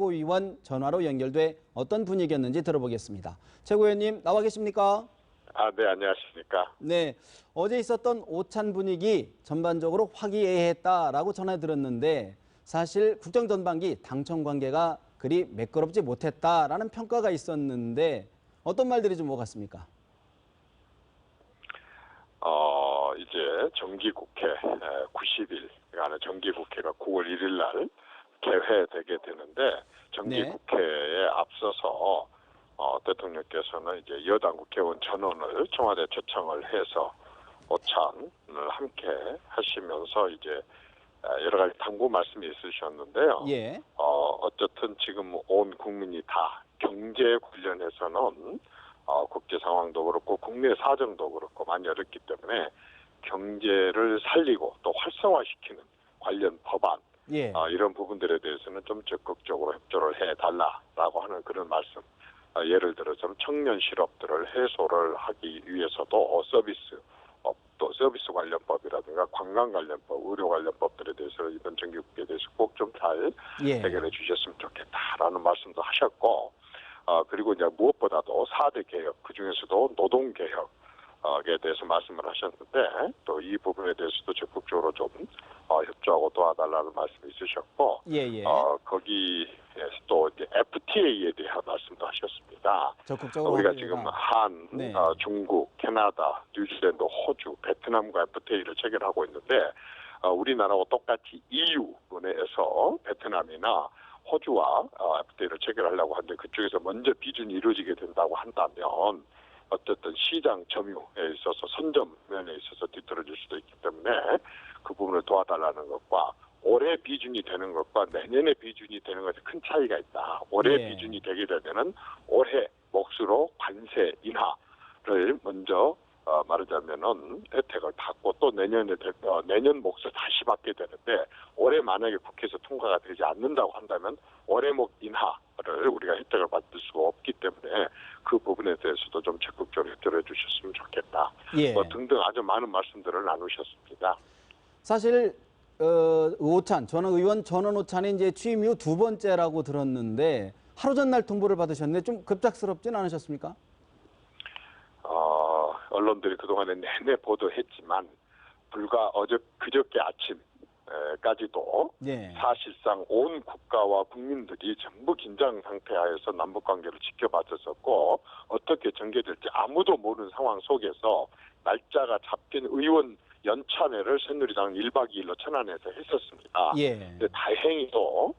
최고위원 전화로 연결돼 어떤 분위기였는지 들어보겠습니다. 최고위원님 나와 계십니까? 네, 안녕하십니까. 네, 어제 있었던 오찬 분위기 전반적으로 화기애애했다라고 전해 들었는데 사실 국정전반기 당청 관계가 그리 매끄럽지 못했다라는 평가가 있었는데 어떤 말들이 좀 오갔습니까? 이제 정기국회 90일간의 정기국회가 9월 1일 날 개회되게 되는데 정기국회에 앞서서 대통령께서는 이제 여당 국회의원 전원을 청와대 초청을 해서 오찬을 함께 하시면서 이제 여러 가지 당부 말씀이 있으셨는데요. 예. 어쨌든 지금 온 국민이 다 경제 관련해서는 국제 상황도 그렇고 국내 사정도 그렇고 많이 어렵기 때문에 경제를 살리고 또 활성화시키는 관련 법안 예. 이런 부분들에 대해서는 좀 적극적으로 협조를 해달라라고 하는 그런 말씀. 예를 들어 좀 청년 실업들을 해소를 하기 위해서도 또 서비스 관련법이라든가 관광 관련법, 의료 관련법들에 대해서 이번 정기국회에 대해서 꼭 좀 잘 해결해 주셨으면 좋겠다라는 말씀도 하셨고, 그리고 이제 무엇보다도 4대 개혁, 그 중에서도 노동 개혁에 대해서 말씀을 하셨는데 또 이 부분에 대해서도 적극적으로 좀 협조하고 도와달라는 말씀이 있으셨고, 거기에서 또 이제 FTA에 대한 말씀도 하셨습니다. 적극적으로 우리가 합의가. 지금 한, 중국, 캐나다, 뉴질랜드, 호주, 베트남과 FTA를 체결하고 있는데 우리나라와 똑같이 EU 내에서 베트남이나 호주와 FTA를 체결하려고 하는데 그쪽에서 먼저 비준이 이루어지게 된다고 한다면 어쨌든 시장 점유에 있어서 선점면에 있어서 뒤떨어질 수도 있기 때문에 그 부분을 도와달라는 것과 올해 비준이 되는 것과 내년에 비준이 되는 것에 큰 차이가 있다. 올해 비준이 되게 되면은 올해 몫으로 관세 인하를 먼저 말하자면은 혜택을 받고 또 내년 몫을 다시 받게 되는데 올해 만약에 국회에서 통과가 되지 않는다고 한다면 올해 몫 인하를 우리가 혜택을 받을 수가 없기 때문에 그 부분에 대해서도 좀 적극적으로 협조를 해주셨으면 좋겠다. 등등 아주 많은 말씀들을 나누셨습니다. 사실 오찬 전원 의원 전원 오찬이 이제 취임 이후 두 번째라고 들었는데 하루 전날 통보를 받으셨는데 좀 급작스럽진 않으셨습니까? 언론들이 그동안에 내내 보도했지만 불과 그저께 아침까지도 사실상 온 국가와 국민들이 전부 긴장 상태 하에서 남북 관계를 지켜봤었고 어떻게 전개될지 아무도 모르는 상황 속에서 날짜가 잡힌 의원 연찬회를 새누리당은 1박 2일로 천안에서 했었습니다. 근데 다행히도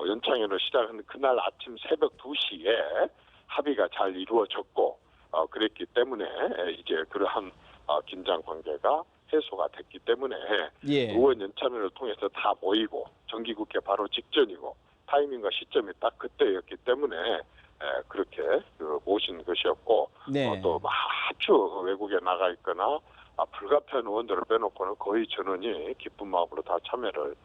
연찬회를 시작한 그날 아침 새벽 2시에 합의가 잘 이루어졌고 그랬기 때문에 이제 그러한 긴장 관계가 해소가 됐기 때문에 의원 연찬회를 통해서 다 모이고 정기국회 바로 직전이고 타이밍과 시점이 딱 그때였기 때문에 그렇게 모신 것이었고 또 아주 외국에 나가 있거나 불가피한 의원들을 빼놓고는 거의 전원이 기쁜 마음으로 다 참여를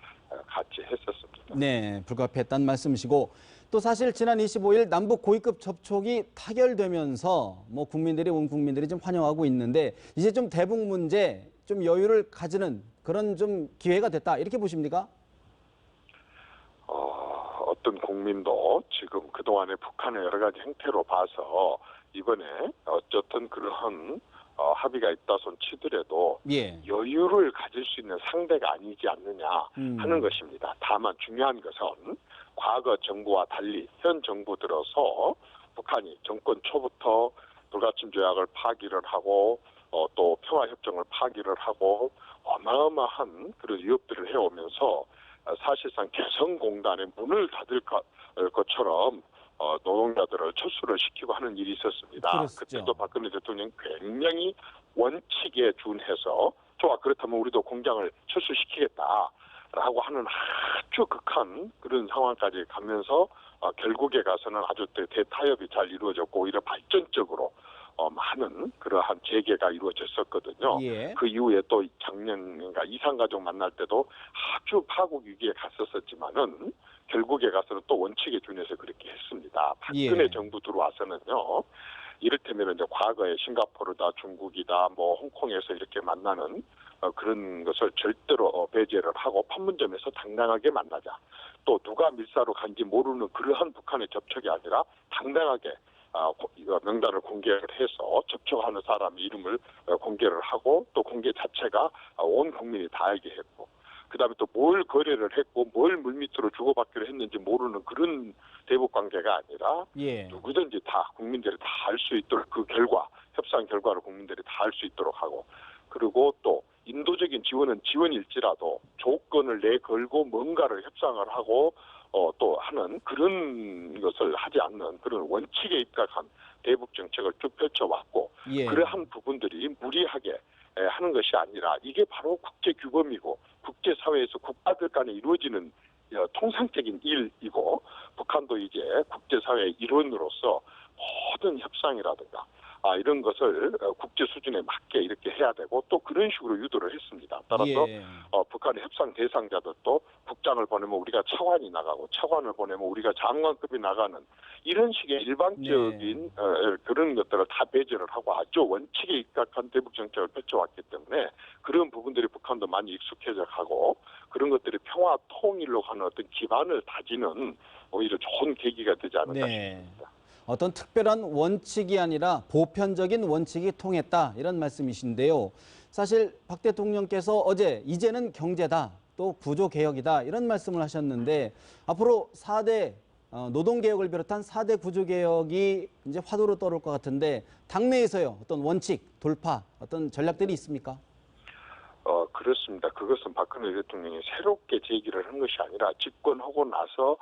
같이 했었습니다. 네, 불가피했다는 말씀이시고 또 사실 지난 25일 남북 고위급 접촉이 타결되면서 온 국민들이 좀 환영하고 있는데 이제 좀 대북 문제 좀 여유를 가지는 그런 좀 기회가 됐다 이렇게 보십니까? 어떤 국민도 지금 그동안의 북한의 여러 가지 행태로 봐서 이번에 어쨌든 그러한 합의가 있다 손 치더라도 여유를 가질 수 있는 상대가 아니지 않느냐 하는 것입니다. 다만 중요한 것은 과거 정부와 달리 현 정부 들어서 북한이 정권 초부터 불가침 조약을 파기를 하고 또 평화협정을 파기를 하고 어마어마한 그런 위협들을 해오면서 사실상 개성공단의 문을 닫을 것처럼 노동자들을 철수를 시키고 하는 일이 있었습니다. 그때도 박근혜 대통령이 굉장히 원칙에 준해서 좋아 그렇다면 우리도 공장을 철수시키겠다라고 하는 아주 극한 그런 상황까지 가면서 결국에 가서는 아주 대타협이 잘 이루어졌고 오히려 발전적으로 많은 그러한 재개가 이루어졌었거든요. 그 이후에 또 작년인가 이산가족 만날 때도 아주 파국 위기에 갔었지만은 결국에 가서는 또 원칙에 준해서 그렇게 했습니다. 박근혜 정부 들어와서는요. 이를테면 이제 과거에 싱가포르다 중국이다 뭐 홍콩에서 이렇게 만나는 그런 것을 절대로 배제를 하고 판문점에서 당당하게 만나자. 또 누가 밀사로 간지 모르는 그러한 북한의 접촉이 아니라 당당하게 이거 명단을 공개를 해서 접촉하는 사람 이름을 공개를 하고 또 공개 자체가 온 국민이 다 알게 했고 그다음에 또 뭘 거래를 했고 뭘 물밑으로 주고받기로 했는지 모르는 그런 대북 관계가 아니라 누구든지 다 국민들이 다 알 수 있도록 그 결과 협상 결과를 국민들이 다 알 수 있도록 하고 그리고 또 인도적인 지원은 지원일지라도 조건을 내걸고 뭔가를 협상을 하고 또 하는 그런 것을 하지 않는 그런 원칙에 입각한 대북 정책을 쭉 펼쳐왔고 그러한 부분들이 무리하게 하는 것이 아니라 이게 바로 국제 규범이고 국제사회에서 국가들 간에 이루어지는 통상적인 일이고 북한도 이제 국제사회의 일원으로서 모든 협상이라든가 이런 것을 국제 수준에 맞게 이렇게 해야 되고 또 그런 식으로 유도를 했습니다. 따라서 북한의 협상 대상자들도 국장을 보내면 우리가 차관이 나가고 차관을 보내면 우리가 장관급이 나가는 이런 식의 일방적인 그런 것들을 다 배제를 하고 아주 원칙에 입각한 대북 정책을 펼쳐왔기 때문에 그런 부분들이 북한도 많이 익숙해져 가고 그런 것들이 평화 통일로 가는 어떤 기반을 다지는 오히려 좋은 계기가 되지 않을까 싶습니다. 어떤 특별한 원칙이 아니라 보편적인 원칙이 통했다 이런 말씀이신데요. 사실 박 대통령께서 어제 이제는 경제다 또 구조개혁이다 이런 말씀을 하셨는데 앞으로 4대 노동개혁을 비롯한 4대 구조개혁이 이제 화두로 떠오를 것 같은데 당내에서요 어떤 원칙, 돌파 어떤 전략들이 있습니까? 그렇습니다. 그것은 박근혜 대통령이 새롭게 제기를 한 것이 아니라 집권하고 나서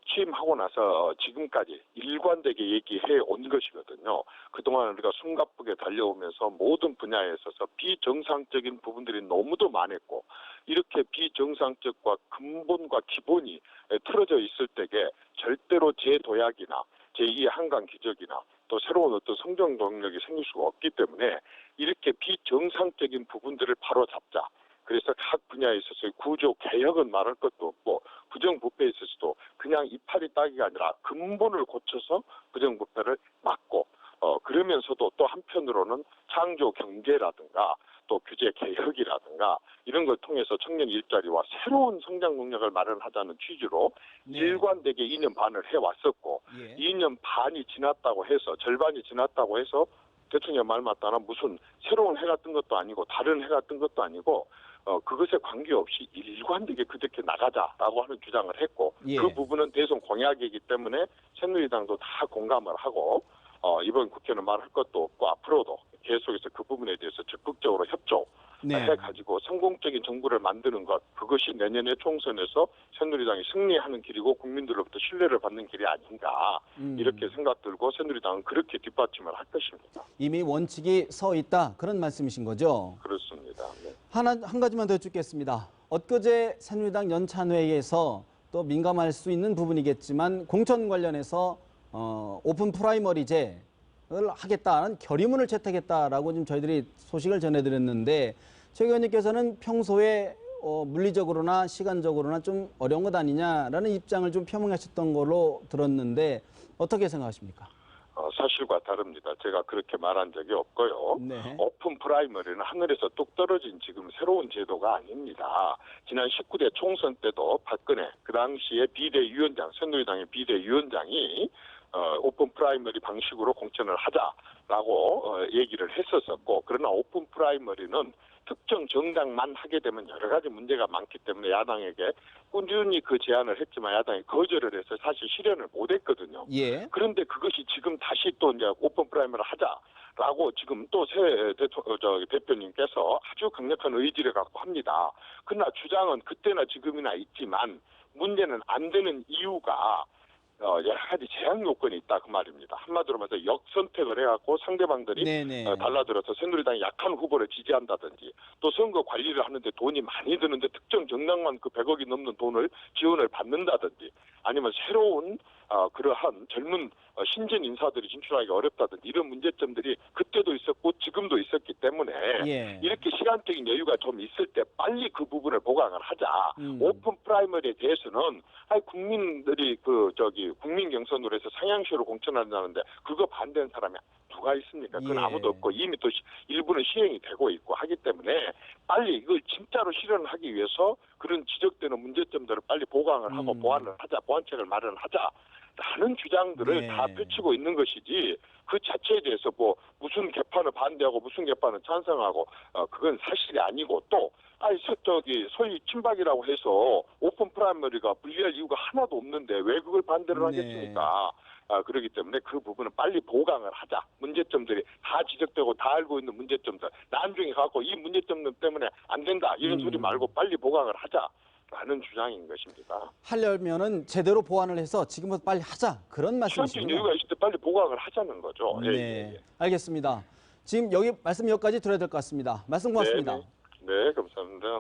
취임하고 나서 지금까지 일관되게 얘기해 온 것이거든요. 그동안 우리가 숨가쁘게 달려오면서 모든 분야에 있어서 비정상적인 부분들이 너무도 많았고 이렇게 비정상적과 근본과 기본이 틀어져 있을 때에 절대로 재도약이나 제2의 한강 기적이나 또 새로운 어떤 성장 동력이 생길 수가 없기 때문에 이렇게 비정상적인 부분들을 바로잡자. 그래서 각 분야에 있어서 구조 개혁은 말할 것도 없고 부정부패에 있어서도 그냥 이파리 따기가 아니라 근본을 고쳐서 부정부패를 막고 그러면서도 또 한편으로는 창조 경제라든가 또 규제 개혁이라든가 이런 걸 통해서 청년 일자리와 새로운 성장 동력을 마련하자는 취지로 일관되게 2년 반을 해왔었고 2년 반이 지났다고 해서 절반이 지났다고 해서 대통령 말 맞다나 무슨 새로운 해가 뜬 것도 아니고 다른 해가 뜬 것도 아니고 그것에 관계없이 일관되게 그렇게 나가자라고 하는 주장을 했고 그 부분은 대선 공약이기 때문에 새누리당도 다 공감을 하고 이번 국회는 말할 것도 없고 앞으로도 계속해서 그 부분에 대해서 적극적으로 협조해가지고 성공적인 정부를 만드는 것 그것이 내년의 총선에서 새누리당이 승리하는 길이고 국민들로부터 신뢰를 받는 길이 아닌가 이렇게 생각 들고 새누리당은 그렇게 뒷받침을 할 것입니다. 이미 원칙이 서 있다 그런 말씀이신 거죠? 그렇습니다. 네. 한 가지만 더 여쭙겠습니다. 엊그제 새누리당 연찬회의에서 또 민감할 수 있는 부분이겠지만 공천 관련해서 오픈 프라이머리제를 하겠다는 결의문을 채택했다라고 지금 저희들이 소식을 전해드렸는데 최 의원님께서는 평소에 물리적으로나 시간적으로나 좀 어려운 것 아니냐라는 입장을 좀 표명하셨던 걸로 들었는데 어떻게 생각하십니까? 사실과 다릅니다. 제가 그렇게 말한 적이 없고요. 오픈 프라이머리는 하늘에서 뚝 떨어진 지금 새로운 제도가 아닙니다. 지난 19대 총선 때도 박근혜 그 당시에 비대위원장 새누리당의 비대위원장이 오픈 프라이머리 방식으로 공천을 하자라고 얘기를 했었었고 그러나 오픈 프라이머리는 특정 정당만 하게 되면 여러 가지 문제가 많기 때문에 야당에게 꾸준히 그 제안을 했지만 야당이 거절을 해서 사실 실현을 못했거든요. 그런데 그것이 지금 다시 또 이제 오픈 프라이머리를 하자라고 지금 또 새 대표님께서 아주 강력한 의지를 갖고 합니다. 그러나 주장은 그때나 지금이나 있지만 문제는 안 되는 이유가 여러 가지 제약 요건이 있다 그 말입니다. 한마디로 말해서 역선택을 해갖고 상대방들이 달라들어서 새누리당이 약한 후보를 지지한다든지 또 선거 관리를 하는데 돈이 많이 드는데 특정 정당만 그 100억이 넘는 돈을 지원을 받는다든지 아니면 새로운 그러한 젊은 신진 인사들이 진출하기 어렵다든지 이런 문제점들이 그때도 있었고 지금도 있었기 때문에 예. 이렇게 시간적인 여유가 좀 있을 때 빨리 그 부분을 보강을 하자. 오픈 프라이머리에 대해서는 국민들이 국민 경선으로 해서 상향시로 공천한다는데 그거 반대하는 사람이 누가 있습니까? 그건 예. 아무도 없고 이미 또 일부는 시행이 되고 있고 하기 때문에 빨리 이걸 진짜로 실현하기 위해서 그런 지적되는 문제점들을 빨리 보강을 하고 보완을 하자, 보완책을 마련하자. 라는 주장들을 네. 다 펼치고 있는 것이지 그 자체에 대해서 뭐 무슨 개판을 반대하고 무슨 개판을 찬성하고 그건 사실이 아니고 또 소위 친박이라고 해서 오픈 프라이머리가 불리할 이유가 하나도 없는데 왜 그걸 반대를 하겠습니까? 그렇기 때문에 그 부분은 빨리 보강을 하자. 문제점들이 다 지적되고 다 알고 있는 문제점들 나중에 갖고 이 문제점 때문에 안 된다 이런 소리 말고 빨리 보강을 하자. 라는 주장인 것입니다. 하려면은 제대로 보완을 해서 지금부터 빨리 하자. 그런 시간적 말씀이시군요. 여유가 있을 때 빨리 보강을 하자는 거죠. 네, 알겠습니다. 지금 말씀 여기까지 들어야 될 것 같습니다. 말씀 고맙습니다. 네, 감사합니다.